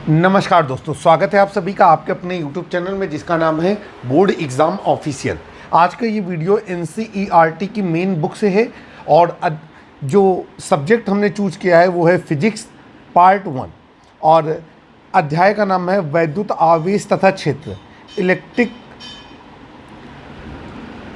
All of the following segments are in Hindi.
नमस्कार दोस्तों, स्वागत है आप सभी का आपके अपने YouTube चैनल में जिसका नाम है बोर्ड एग्ज़ाम ऑफिशियल। आज का ये वीडियो NCERT की मेन बुक से है और जो सब्जेक्ट हमने चूज किया है वो है फिजिक्स पार्ट 1 और अध्याय का नाम है वैद्युत आवेश तथा क्षेत्र इलेक्ट्रिक।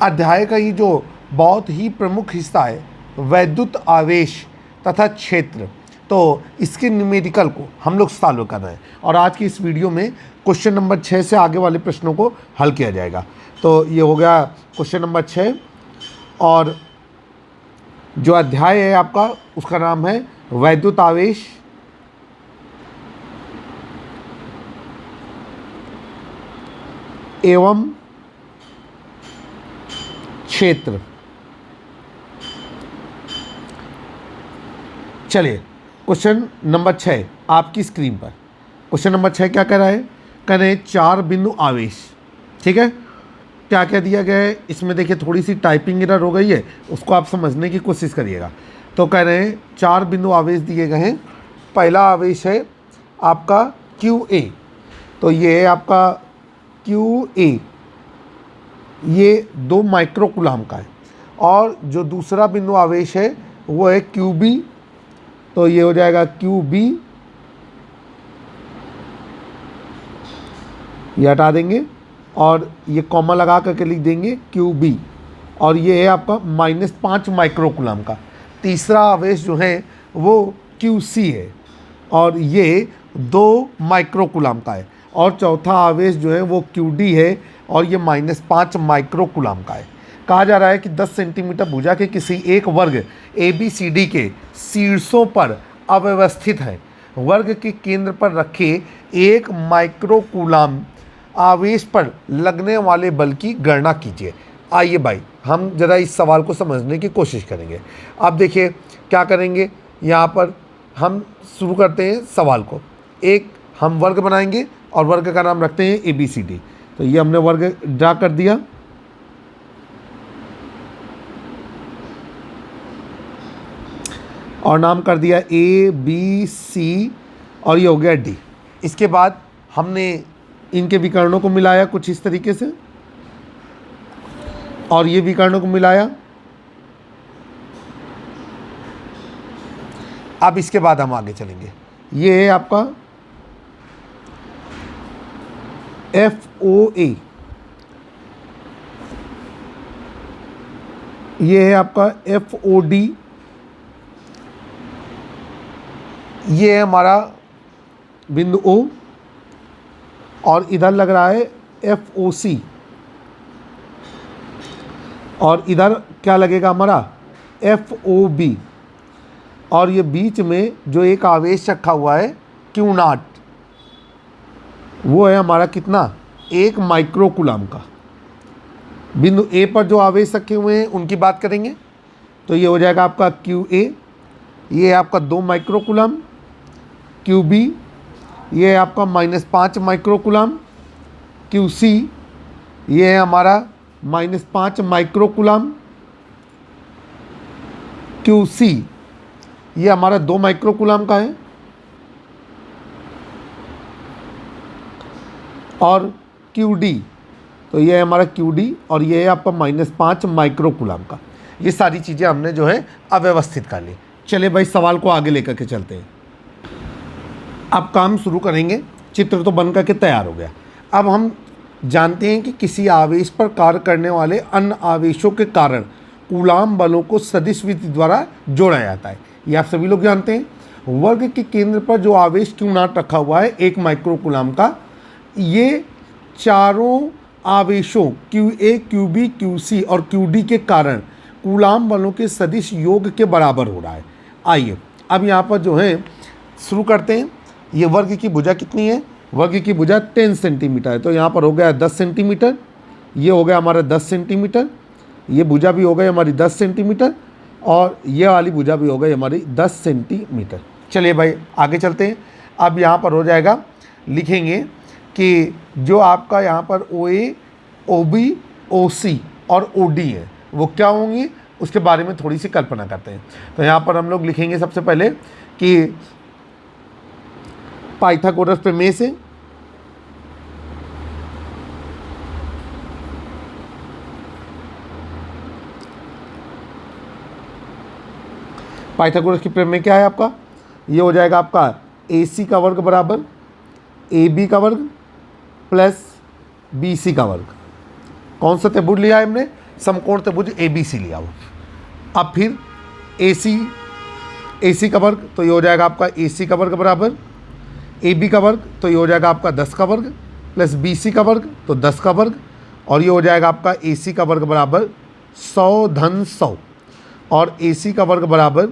अध्याय का ये जो बहुत ही प्रमुख हिस्सा है वैद्युत आवेश तथा क्षेत्र, तो इसके न्यूमेरिकल को हम लोग सॉल्व कर रहे हैं और आज की इस वीडियो में क्वेश्चन नंबर 6 से आगे वाले प्रश्नों को हल किया जाएगा। तो ये हो गया क्वेश्चन नंबर 6 और जो अध्याय है आपका उसका नाम है वैद्युत आवेश एवं क्षेत्र। चलिए क्वेश्चन नंबर 6 आपकी स्क्रीन पर। क्वेश्चन नंबर 6 क्या कह रहा है? कह रहे हैं 4 बिंदु आवेश। ठीक है, क्या क्या दिया गया है इसमें देखिए, थोड़ी सी टाइपिंग एरर हो गई है, उसको आप समझने की कोशिश करिएगा। तो कह रहे हैं 4 बिंदु आवेश दिए गए हैं। पहला आवेश है आपका QA, तो ये है आपका QA, ये 2 माइक्रोकुलाम का है। और जो दूसरा बिंदु आवेश है वो है QB, तो ये हो जाएगा QB, ये हटा देंगे और ये कॉमा लगा करके लिख देंगे QB, और ये है आपका -5 माइक्रोकुलाम का। तीसरा आवेश जो है वो QC है और ये 2 माइक्रोकुलाम का है। और चौथा आवेश जो है वो QD है और ये -5 माइक्रोकुलाम का है। कहा जा रहा है कि 10 सेंटीमीटर भुजा के किसी एक वर्ग ABCD के शीर्षों पर अव्यवस्थित है। वर्ग के केंद्र पर रखे 1 माइक्रोकुलाम आवेश पर लगने वाले बल की गणना कीजिए। आइए भाई हम ज़रा इस सवाल को समझने की कोशिश करेंगे। अब देखिए क्या करेंगे, यहाँ पर हम शुरू करते हैं सवाल को। एक हम वर्ग बनाएंगे और वर्ग का नाम रखते हैं ABCD। तो ये हमने वर्ग ड्रा कर दिया और नाम कर दिया ABC और ये हो गया D। इसके बाद हमने इनके विकर्णों को मिलाया कुछ इस तरीके से और ये विकर्णों को मिलाया। अब इसके बाद हम आगे चलेंगे। ये है आपका FOA, ये है आपका FOD, ये है हमारा बिंदु O और इधर लग रहा है FOC और इधर क्या लगेगा हमारा FOB। और ये बीच में जो एक आवेश रखा हुआ है Q0, वो है हमारा कितना 1 माइक्रोकुलाम का। बिंदु A पर जो आवेश रखे हुए हैं उनकी बात करेंगे तो ये हो जाएगा आपका QA, ये है आपका 2 माइक्रोकुलाम। QB ये है आपका -5 माइक्रोकुलाम। QC ये है हमारा -5 माइक्रोकुलाम। QC ये हमारा 2 माइक्रोकुलाम का है। और QD तो ये है हमारा QD और ये है आपका -5 माइक्रोकुलाम का। ये सारी चीज़ें हमने जो है अव्यवस्थित कर ली। चलिए भाई सवाल को आगे लेकर के चलते हैं। अब काम शुरू करेंगे। चित्र तो बन करके तैयार हो गया। अब हम जानते हैं कि किसी आवेश पर कार्य करने वाले अन्य आवेशों के कारण कूलाम बलों को सदिश विधि द्वारा जोड़ा जाता है। ये आप सभी लोग जानते हैं। वर्ग के केंद्र पर जो आवेश Q0 रखा हुआ है 1 माइक्रोकुलाम का, ये चारों आवेशों QA, QB, QC और QD के कारण कूलाम बलों के सदिश योग के बराबर हो रहा है। आइए अब यहाँ पर जो है शुरू करते हैं। ये वर्ग की भुजा कितनी है? वर्ग की भुजा 10 सेंटीमीटर है, तो यहाँ पर हो गया 10 सेंटीमीटर। ये हो गया हमारा 10 सेंटीमीटर। ये भुजा भी हो गई हमारी 10 सेंटीमीटर और ये वाली भुजा भी हो गई हमारी 10 सेंटीमीटर। चलिए भाई आगे चलते हैं। अब यहाँ पर हो जाएगा, लिखेंगे कि जो आपका यहाँ पर OA, OB, OC और OD है वो क्या होंगी, उसके बारे में थोड़ी सी कल्पना करते हैं। तो यहाँ पर हम लोग लिखेंगे सबसे पहले कि पाइथागोरस प्रमेय से पाइथागोरस की प्रमेय क्या है आपका, ये हो जाएगा आपका AC का वर्ग बराबर AB का वर्ग प्लस BC का वर्ग। कौन सा त्रिभुज लिया है हमने, समकोण त्रिभुज ABC लिया वो। अब फिर AC का वर्ग, तो ये हो जाएगा आपका AC का वर्ग बराबर AB का वर्ग, तो ये हो जाएगा आपका 10 का वर्ग प्लस BC का वर्ग, तो 10 का वर्ग, और ये हो जाएगा आपका AC का वर्ग बराबर 100 धन 100 और AC का वर्ग बराबर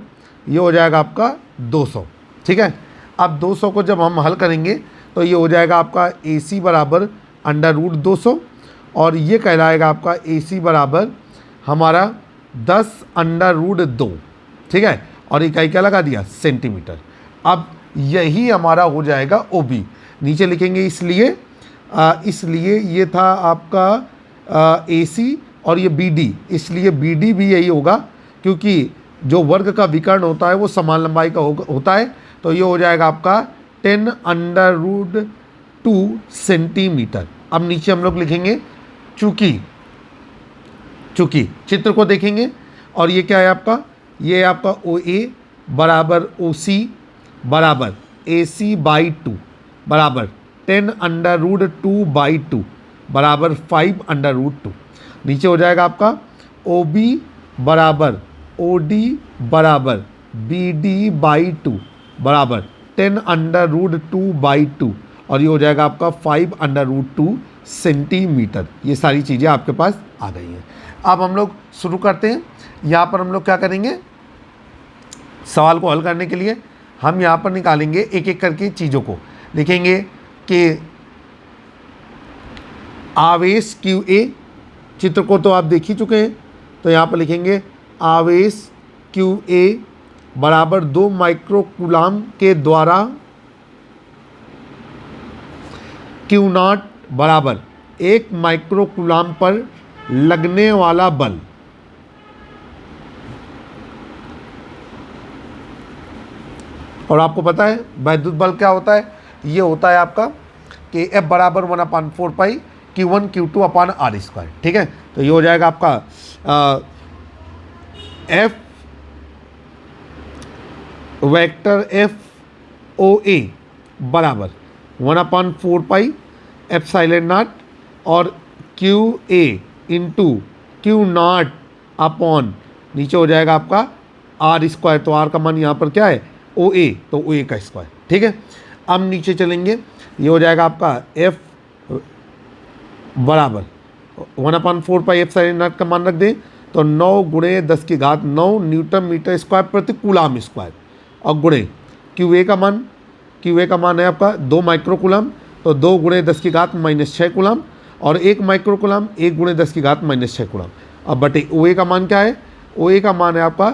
ये हो जाएगा आपका 200। ठीक है, अब 200 को जब हम हल करेंगे तो ये हो जाएगा आपका AC बराबर √200 और ये कहलाएगा आपका AC बराबर हमारा 10 √2। ठीक है, और इकाई क्या लगा दिया, सेंटीमीटर। अब यही हमारा हो जाएगा OB, नीचे लिखेंगे इसलिए ये था आपका AC और ये BD, इसलिए BD भी यही होगा क्योंकि जो वर्ग का विकर्ण होता है वो समान लंबाई का होता है। तो ये हो जाएगा आपका 10 √2 सेंटीमीटर। अब नीचे हम लोग लिखेंगे चूंकि चित्र को देखेंगे और ये क्या है आपका, ये आपका OA बराबर OC बराबर AC/2 बराबर 10 √2/2 बराबर 5 √2। नीचे हो जाएगा आपका OB बराबर OD बराबर BD/2 बराबर 10 √2/2 और ये हो जाएगा आपका 5 √2 सेंटीमीटर। ये सारी चीज़ें आपके पास आ गई हैं। अब हम लोग शुरू करते हैं। यहाँ पर हम लोग क्या करेंगे, सवाल को हल करने के लिए हम यहाँ पर निकालेंगे एक एक करके चीज़ों को। लिखेंगे कि आवेश QA, चित्र को तो आप देख ही चुके हैं, तो यहाँ पर लिखेंगे आवेश QA बराबर 2 माइक्रोकूलाम के द्वारा Q0 बराबर 1 माइक्रोकूलाम पर लगने वाला बल। और आपको पता है वैद्युत बल क्या होता है, ये होता है आपका कि F बराबर 1/4 पाई Q1 Q2 अपान R²। ठीक है, तो ये हो जाएगा आपका F वेक्टर FOA बराबर 1/4 पाई ε0 और QA इंटू Q0 अपॉन नीचे हो जाएगा आपका R²। तो R का मान यहाँ पर क्या है, OA, तो OA का स्क्वायर। ठीक है, अब नीचे चलेंगे, ये हो जाएगा आपका F बराबर 1/4 पाई ε0 का मान रख दें तो 9 × 10⁹ न्यूटन मीटर स्क्वायर प्रति कूलाम स्क्वायर और गुणे QA का मान है आपका 2 माइक्रोकूलाम, तो 2 × 10⁻⁻6 कूलाम और 1 माइक्रोकूलाम 1 × 10⁻⁻6 कूलाम। अब बटे OA का मान क्या है, OA का मान है आपका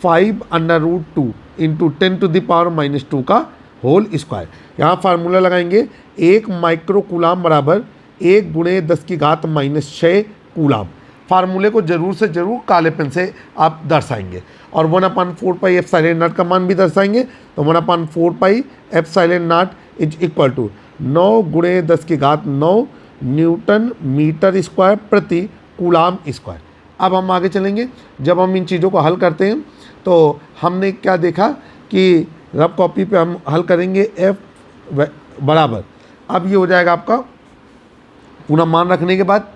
5 √2 इंटू 10⁻⁻2 का होल स्क्वायर। यहाँ फार्मूला लगाएंगे 1 माइक्रोकूलाम बराबर 1 × 10⁻⁻6 कूलाम। फार्मूले को जरूर से जरूर काले पेन से आप दर्शाएंगे और 1/4 पाई ε0 का मान भी दर्शाएंगे। तो 1/4 pi ε0 is equal to 9 × 10⁹ newton metre square प्रति कूलाम स्क्वायर। अब हम आगे चलेंगे। जब हम इन चीज़ों को हल करते हैं तो हमने क्या देखा कि रफ कॉपी पे हम हल करेंगे F बराबर, अब ये हो जाएगा आपका पूरा मान रखने के बाद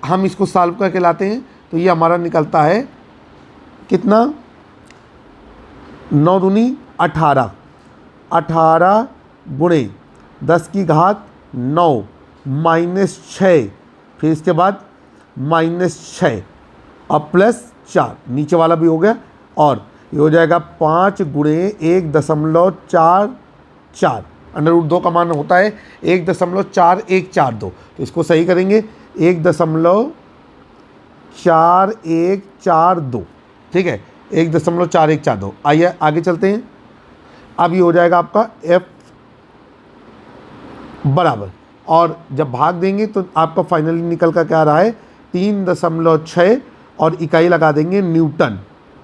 हम इसको सॉल्व करके लाते हैं तो ये हमारा निकलता है कितना, 9 दूनी 18 × 10⁻9 -6, फिर इसके बाद -6 और +4, नीचे वाला भी हो गया और ये हो जाएगा 5 × 1.44। √2 का मान होता है 1.4142, तो इसको सही करेंगे 1.4142। ठीक है, 1.4142। आइए आगे चलते हैं। अब ये हो जाएगा आपका F बराबर, और जब भाग देंगे तो आपका फाइनली निकल कर क्या आ रहा है 3.6 और इकाई लगा देंगे न्यूटन।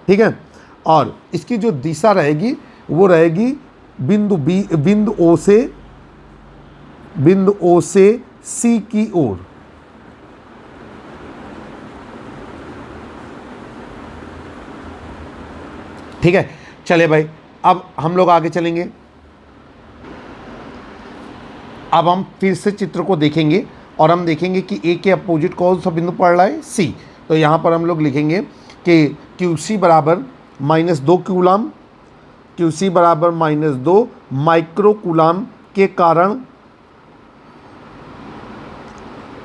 ठीक है, और इसकी जो दिशा रहेगी वो रहेगी बिंदु ओ से सी की ओर। ठीक है, चले भाई, अब हम लोग आगे चलेंगे। अब हम फिर से चित्र को देखेंगे और हम देखेंगे कि ए के अपोजिट कौन सा बिंदु पड़ रहा है, सी। तो यहाँ पर हम लोग लिखेंगे कि QC बराबर -2 कूलाम, QC बराबर -2 माइक्रो कूलाम के कारण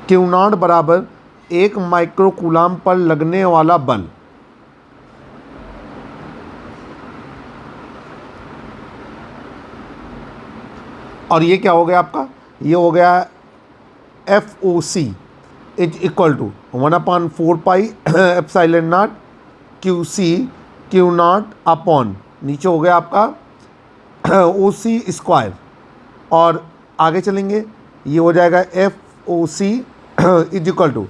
Q0 बराबर 1 माइक्रो कूलाम पर लगने वाला बल। और ये क्या हो गया आपका, ये हो गया FOC is equal to 1/4 pi epsilon naught QC Q0 upon नीचे हो गया आपका OC स्क्वायर। और आगे चलेंगे, ये हो जाएगा FOC is equal to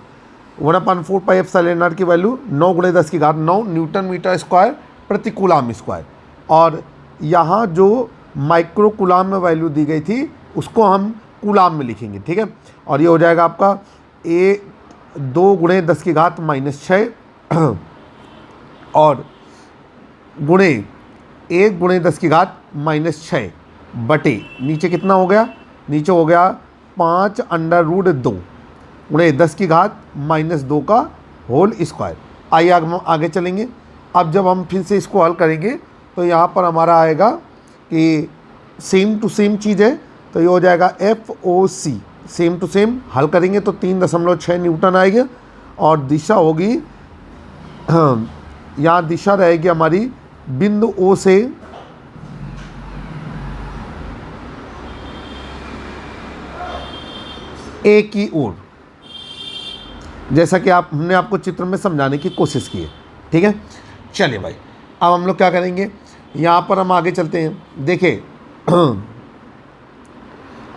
1/4 pi epsilon naught की वैल्यू 9 × 10⁹ न्यूटन मीटर स्क्वायर प्रति कूलाम स्क्वायर। और यहाँ जो माइक्रो कूलाम में वैल्यू दी गई थी उसको हम कूलाम में लिखेंगे। ठीक है, और ये हो जाएगा आपका A 2 × 10⁻⁻6 और गुणे 1 × 10⁻⁻6 बटे नीचे कितना हो गया, नीचे हो गया 5√2 × 10⁻⁻2 का होल स्क्वायर। आइए आगे चलेंगे। अब जब हम फिर से इसको हल करेंगे तो यहाँ पर हमारा आएगा कि सेम टू सेम चीज़ है, तो ये हो जाएगा FOC सेम टू सेम। हल करेंगे तो 3.6 न्यूटन आएगा और दिशा होगी, यहाँ दिशा रहेगी हमारी बिंदु O से A की ओर, जैसा कि हमने आपको चित्र में समझाने की कोशिश की है। ठीक है, चलिए भाई, अब हम लोग क्या करेंगे, यहाँ पर हम आगे चलते हैं। देखिए,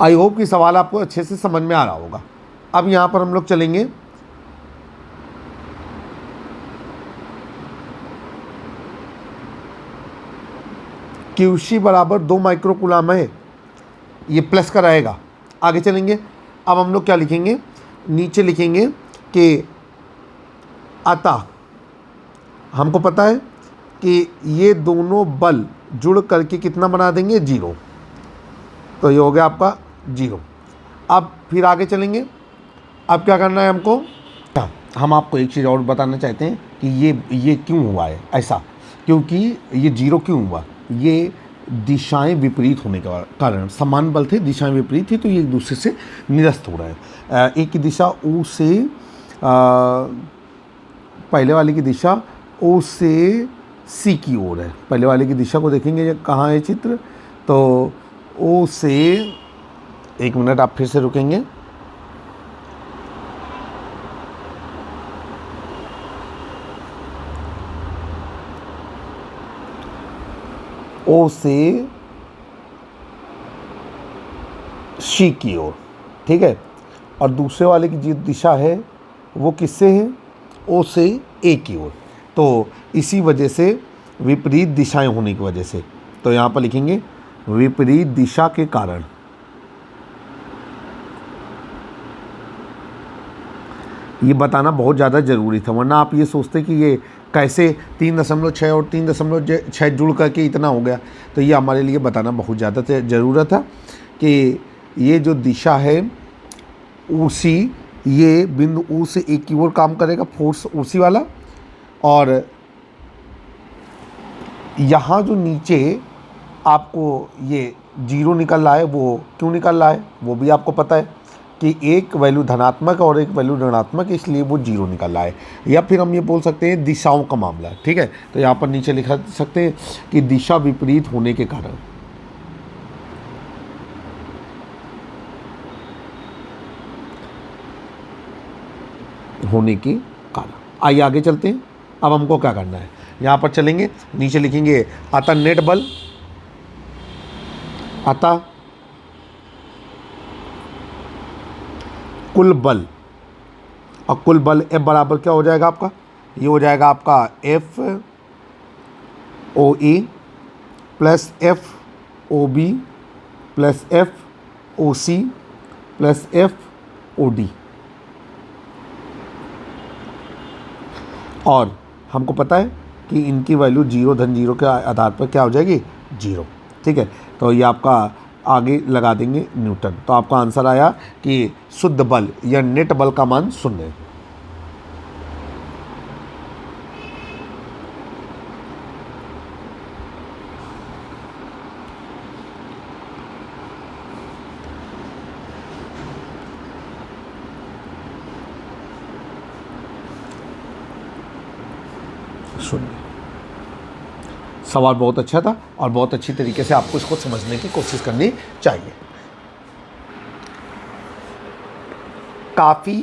आई होप कि सवाल आपको अच्छे से समझ में आ रहा होगा। अब यहाँ पर हम लोग चलेंगे, QC बराबर 2 माइक्रो कूलाम है, ये प्लस का रहेगा। आगे चलेंगे, अब हम लोग क्या लिखेंगे, नीचे लिखेंगे कि अतः हमको पता है कि ये दोनों बल जुड़ करके कितना बना देंगे, 0। तो ये हो गया आपका 0। अब फिर आगे चलेंगे। अब क्या करना है हमको, हम आपको एक चीज़ और बताना चाहते हैं कि ये क्यों हुआ है ऐसा, क्योंकि ये 0 क्यों हुआ, ये दिशाएं विपरीत होने के कारण, समान बल थे, दिशाएं विपरीत थी, तो ये एक दूसरे से निरस्त हो रहा है। एक की दिशा O से पहले वाले की दिशा O से C की ओर है। पहले वाले की दिशा को देखेंगे कहाँ है चित्र, तो O से, एक मिनट आप फिर से रुकेंगे, O से C की ओर। ठीक है, और दूसरे वाले की जो दिशा है वो किससे है, O से A की ओर। तो इसी वजह से विपरीत दिशाएं होने की वजह से, तो यहाँ पर लिखेंगे विपरीत दिशा के कारण। ये बताना बहुत ज़्यादा ज़रूरी था, वरना आप ये सोचते कि ये कैसे 3.6 और 3.6 जुड़ करके इतना हो गया। तो ये हमारे लिए बताना बहुत ज़्यादा ज़रूरत था कि ये जो दिशा है OC, ये बिंदु O से A की ओर काम करेगा, फोर्स OC वाला। और यहाँ जो नीचे आपको ये 0 निकल रहा है, वो क्यों निकल रहा है वो भी आपको पता है कि एक वैल्यू धनात्मक और एक वैल्यू ऋणात्मक, इसलिए वो 0 निकल रहा है। या फिर हम ये बोल सकते हैं दिशाओं का मामला। ठीक है, तो यहाँ पर नीचे लिखा सकते हैं कि दिशा विपरीत होने के कारण, आइए आगे चलते हैं। अब हमको क्या करना है, यहाँ पर चलेंगे, नीचे लिखेंगे अतः नेट बल, अतः कुल बल, और कुल बल F बराबर क्या हो जाएगा आपका, ये हो जाएगा आपका FOE plus O B plus F O C plus F O D. और हमको पता है कि इनकी वैल्यू 0 धन 0 के आधार पर क्या हो जाएगी, 0। ठीक है, तो ये आपका आगे लगा देंगे न्यूटन। तो आपका आंसर आया कि शुद्ध बल या नेट बल का मान 0 है। सवाल बहुत अच्छा था और बहुत अच्छी तरीके से आपको इसको समझने की कोशिश करनी चाहिए। काफ़ी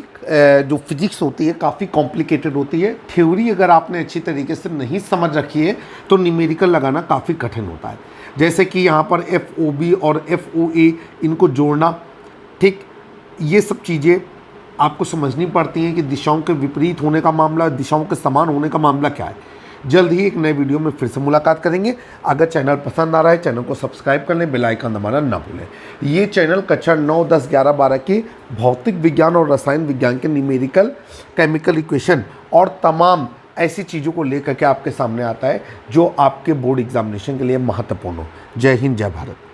जो फिजिक्स होती है काफ़ी कॉम्प्लिकेटेड होती है। थ्योरी अगर आपने अच्छी तरीके से नहीं समझ रखी है तो न्यूमेरिकल लगाना काफ़ी कठिन होता है। जैसे कि यहाँ पर FOB और FOA इनको जोड़ना, ठीक, ये सब चीज़ें आपको समझनी पड़ती हैं कि दिशाओं के विपरीत होने का मामला, दिशाओं के समान होने का मामला क्या है। जल्द ही एक नए वीडियो में फिर से मुलाकात करेंगे। अगर चैनल पसंद आ रहा है चैनल को सब्सक्राइब कर लें, बेल आइकन दबाना ना भूलें। ये चैनल कक्षा 9, 10, 11, 12 के भौतिक विज्ञान और रसायन विज्ञान के न्यूमेरिकल, केमिकल इक्वेशन और तमाम ऐसी चीज़ों को लेकर के आपके सामने आता है जो आपके बोर्ड एग्जामिनेशन के लिए महत्वपूर्ण हो। जय हिंद, जय भारत।